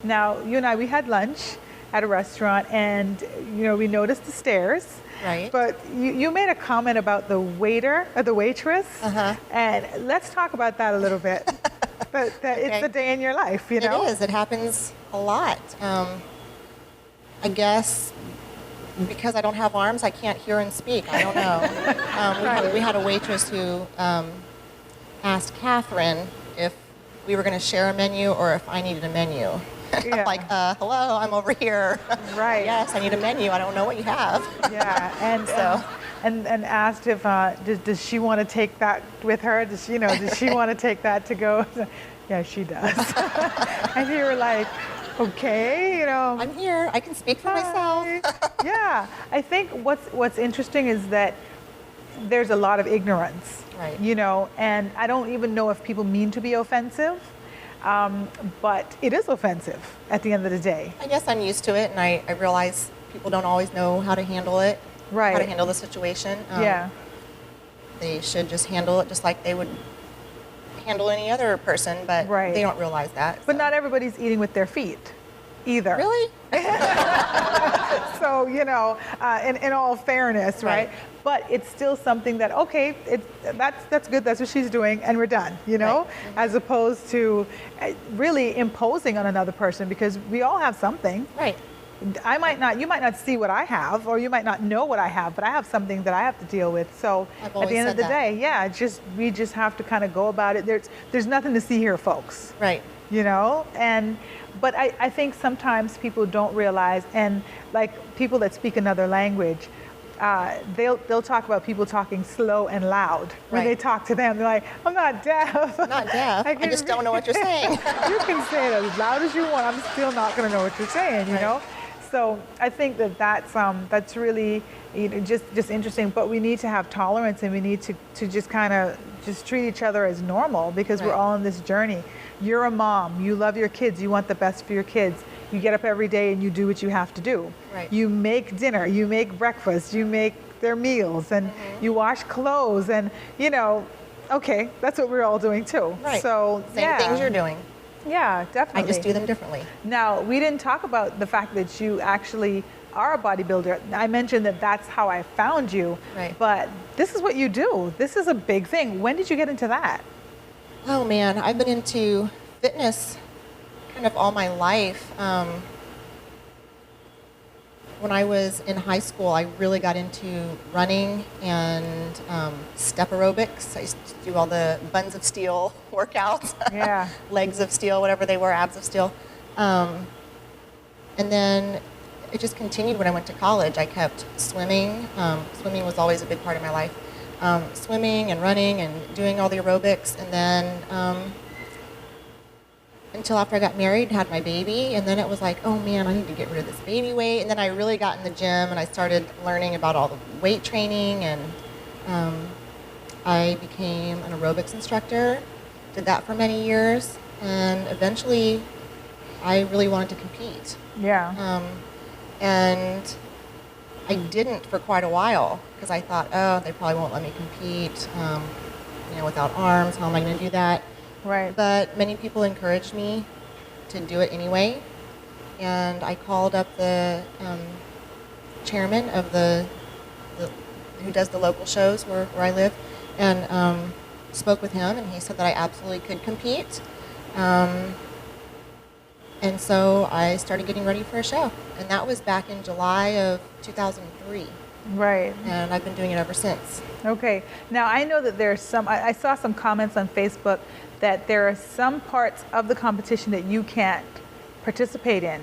Now, you and I, we had lunch at a restaurant, and we noticed the stairs. Right. But you made a comment about the waiter or the waitress, and let's talk about that a little bit. But it's a day in your life, It is. It happens a lot. I guess because I don't have arms, I can't hear and speak. I don't know. We had a waitress who asked Catherine if we were going to share a menu or if I needed a menu. Yeah. Like, hello, I'm over here. Right. Yes, I need a menu. I don't know what you have. Yeah, and So. and asked if does she want to take that with her? Does she want to take that to go? Yeah, she does. And you were like, okay, I'm here. I can speak for myself. Yeah, I think what's interesting is that there's a lot of ignorance. Right. And I don't even know if people mean to be offensive. But it is offensive at the end of the day. I guess I'm used to it, and I realize people don't always know how to handle it, Right. how to handle the situation. Yeah. They should just handle it just like they would handle any other person, but Right. they don't realize that. But not everybody's eating with their feet either. Really? So, in all fairness, right? But it's still something that, okay, that's good, that's what she's doing, and we're done, Right. as opposed to really imposing on another person, because we all have something. Right. You might not see what I have, or you might not know what I have, but I have something that I have to deal with. So I've at the end of the always said day, yeah, we just have to kind of go about it. There's nothing to see here, folks. Right. But I think sometimes people don't realize, and like people that speak another language, they'll talk about people talking slow and loud when they talk to them. They're like, I'm not deaf. I'm not deaf. I just don't know what you're saying. You can say it as loud as you want. I'm still not going to know what you're saying, you know? So I think that's really just interesting. But we need to have tolerance, and we need to just kind of just treat each other as normal, because we're all on this journey. You're a mom. You love your kids. You want the best for your kids. You get up every day and you do what you have to do. Right. You make dinner. You make breakfast. You make their meals, and you wash clothes. And okay, that's what we're all doing too. Right. So Same things you're doing. Yeah, definitely. I just do them differently. Now, we didn't talk about the fact that you actually are a bodybuilder. I mentioned that that's how I found you. Right. But this is what you do. This is a big thing. When did you get into that? Oh man, I've been into fitness kind of all my life. When I was in high school, I really got into running and step aerobics. I used to do all the buns of steel workouts, Yeah. legs of steel, whatever they were, abs of steel. And then it just continued when I went to college. I kept swimming. Swimming was always a big part of my life. Swimming and running and doing all the aerobics. And then until after I got married, had my baby, and then it was like, oh man, I need to get rid of this baby weight. And then I really got in the gym, and I started learning about all the weight training, and I became an aerobics instructor, did that for many years, and eventually I really wanted to compete. Yeah. And I didn't for quite a while, because I thought, oh, they probably won't let me compete, without arms, how am I going to do that? Right. But many people encouraged me to do it anyway, and I called up the chairman of who does the local shows where I live, and spoke with him, and he said that I absolutely could compete. And so I started getting ready for a show, and that was back in July of 2003. Right. And I've been doing it ever since. Okay. Now, I know that there's I saw some comments on Facebook that there are some parts of the competition that you can't participate in.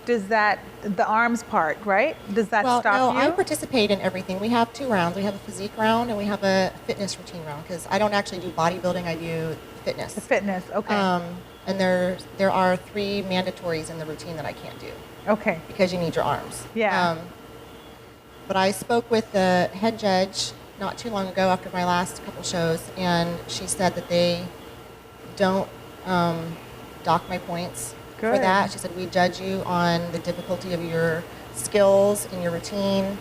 Does that, the arms part, right? Does that stop you? Well, no, I participate in everything. We have 2 rounds. We have a physique round and we have a fitness routine round, because I don't actually do bodybuilding, I do fitness. The fitness, okay. And there are 3 mandatories in the routine that I can't do. Okay. Because you need your arms. Yeah. But I spoke with the head judge not too long ago after my last couple shows, and she said that they don't dock my points for that. She said, we judge you on the difficulty of your skills and your routine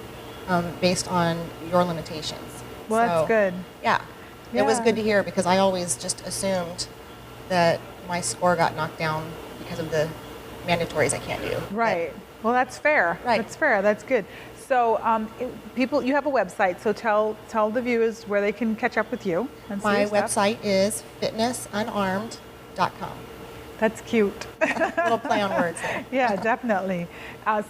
based on your limitations. Well, that's good. Yeah. It was good to hear, because I always just assumed that my score got knocked down because of the mandatories I can't do. Right. Well, that's fair. Right. That's fair. That's good. So, people, you have a website. So tell the viewers where they can catch up with you. And see My your stuff. website is fitnessunarmed.com. That's cute. Little play on words there. Yeah, definitely.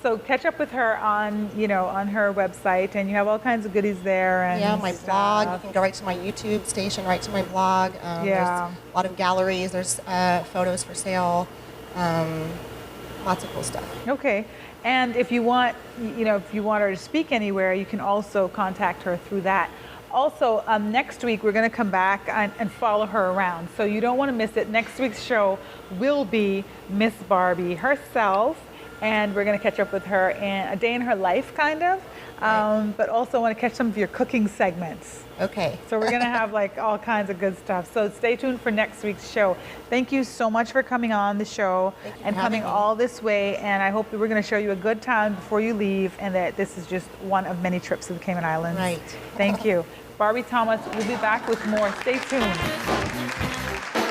So catch up with her on, on her website, and you have all kinds of goodies there. And Yeah, my stuff. blog. You can go right to my YouTube station, right to my blog. Yeah. There's a lot of galleries. There's photos for sale. Lots of cool stuff. Okay. And if you want, if you want her to speak anywhere, you can also contact her through that. Also, next week we're going to come back and follow her around. So you don't want to miss it. Next week's show will be Miss Barbie herself, and we're going to catch up with her in a day in her life, kind of. But also want to catch some of your cooking segments. Okay. So we're going to have like all kinds of good stuff. So stay tuned for next week's show. Thank you so much for coming on the show and coming all this way. And I hope that we're going to show you a good time before you leave, and that this is just one of many trips to the Cayman Islands. Right. Thank you. Barbie Thomas will be back with more. Stay tuned.